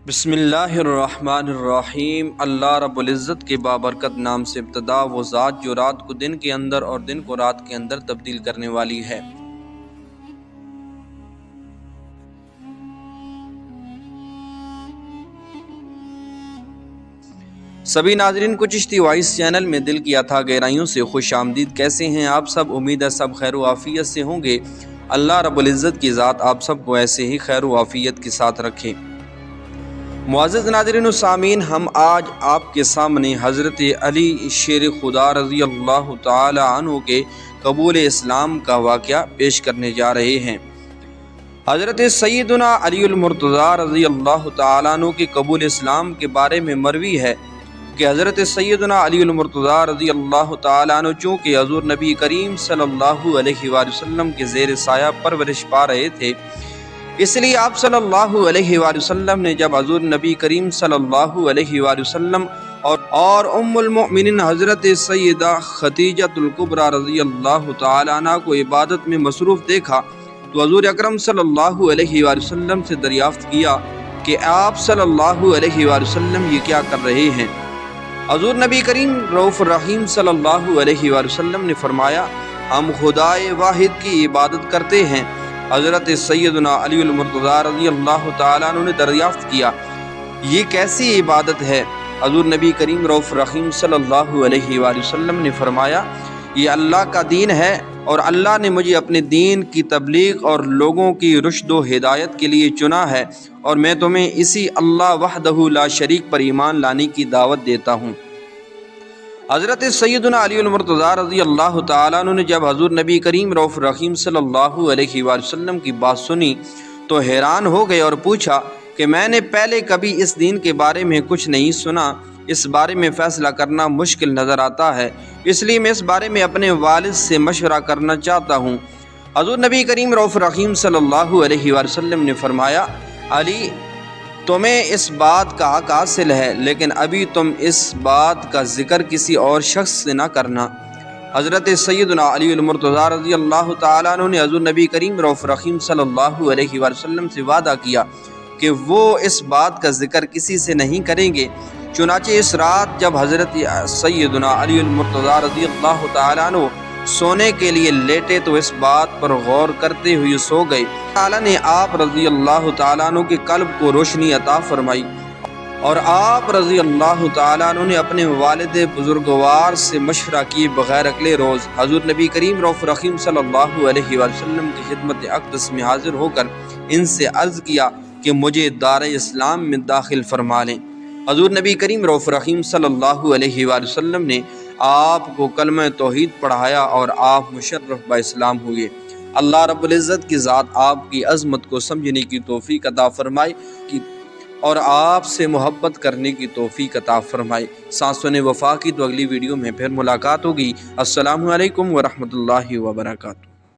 بسم الرحمن الرحیم۔ اللہ رب العزت کے بابرکت نام سے ابتدا، وہ ذات جو رات کو دن کے اندر اور دن کو رات کے اندر تبدیل کرنے والی ہے۔ سبھی ناظرین کو چشتی وائس چینل میں دل کی اتھا گہرائیوں سے خوش آمدید۔ کیسے ہیں آپ سب؟ امید ہے سب خیر و عافیت سے ہوں گے۔ اللہ رب العزت کی ذات آپ سب کو ایسے ہی خیر و عافیت کے ساتھ رکھے۔ معزز ناظرین و سامعین، ہم آج آپ کے سامنے حضرت علی شیر خدا رضی اللہ تعالی عنہ کے قبول اسلام کا واقعہ پیش کرنے جا رہے ہیں۔ حضرت سیدنا علی المرتضیٰ رضی اللہ تعالی عنہ کے قبول اسلام کے بارے میں مروی ہے کہ حضرت سیدنا علی المرتضیٰ رضی اللہ تعالی عنہ چونکہ حضور نبی کریم صلی اللہ علیہ وآلہ وسلم کے زیر سایہ پرورش پا رہے تھے، اس لیے آپ صلی اللہ علیہ وآلہ وسلم نے جب حضور نبی کریم صلی اللہ علیہ وآلہ وسلم اور ام المؤمنین حضرت سیدہ خدیجہ الکبریٰ رضی اللہ تعالی عنہ کو عبادت میں مصروف دیکھا تو حضور اکرم صلی اللہ علیہ وآلہ وسلم سے دریافت کیا کہ آپ صلی اللہ علیہ وآلہ وسلم یہ کیا کر رہے ہیں؟ حضور نبی کریم رؤوف الرحیم صلی اللہ علیہ وآلہ وسلم نے فرمایا، ہم خدائے واحد کی عبادت کرتے ہیں۔ حضرت سیدنا علی المرتضیٰ رضی اللہ تعالیٰ عنہ نے دریافت کیا، یہ کیسی عبادت ہے؟ حضور نبی کریم رؤوف الرحیم صلی اللہ علیہ وآلہ وسلم نے فرمایا، یہ اللہ کا دین ہے اور اللہ نے مجھے اپنے دین کی تبلیغ اور لوگوں کی رشد و ہدایت کے لیے چنا ہے، اور میں تمہیں اسی اللہ وحدہ لا شریک پر ایمان لانے کی دعوت دیتا ہوں۔ حضرت سیدنا علی المرتضیٰ رضی اللہ تعالیٰ عنہ نے جب حضور نبی کریم رؤوف الرحیم صلی اللہ علیہ وآلہ وسلم کی بات سنی تو حیران ہو گئے اور پوچھا کہ میں نے پہلے کبھی اس دین کے بارے میں کچھ نہیں سنا، اس بارے میں فیصلہ کرنا مشکل نظر آتا ہے، اس لیے میں اس بارے میں اپنے والد سے مشورہ کرنا چاہتا ہوں۔ حضور نبی کریم رؤوف الرحیم صلی اللہ علیہ وآلہ وسلم نے فرمایا، علی، تمہیں اس بات کا حق حاصل ہے، لیکن ابھی تم اس بات کا ذکر کسی اور شخص سے نہ کرنا۔ حضرت سیدنا علی المرتضیٰ رضی اللہ تعالیٰ عنہ نے حضور نبی کریم رؤوف الرحیم صلی اللہ علیہ وآلہ وسلم سے وعدہ کیا کہ وہ اس بات کا ذکر کسی سے نہیں کریں گے۔ چنانچہ اس رات جب حضرت سیدنا علی المرتضیٰ رضی اللہ تعالیٰ عنہ سونے کے لیے لیٹے تو اس بات پر غور کرتے ہوئے سو گئے۔ تعالیٰ نے آپ رضی اللہ تعالیٰ عنہ کے قلب کو روشنی عطا فرمائی اور آپ رضی اللہ تعالیٰ عنہ نے اپنے والد بزرگوار سے مشورہ کیے بغیر اگلے روز حضور نبی کریم رؤوف الرحیم صلی اللہ علیہ وآلہ وسلم کی خدمت اقدس میں حاضر ہو کر ان سے عرض کیا کہ مجھے دار اسلام میں داخل فرما لیں۔ حضور نبی کریم رؤوف الرحیم صلی اللہ علیہ وآلہ وسلم نے آپ کو کلمہ توحید پڑھایا اور آپ مشرف با اسلام ہوئے۔ اللہ رب العزت کی ذات آپ کی عظمت کو سمجھنے کی توفیق عطا فرمائے اور آپ سے محبت کرنے کی توفیق عطا فرمائے۔ سانسوں وفا کی تو اگلی ویڈیو میں پھر ملاقات ہوگی۔ السلام علیکم ورحمۃ اللہ وبرکاتہ۔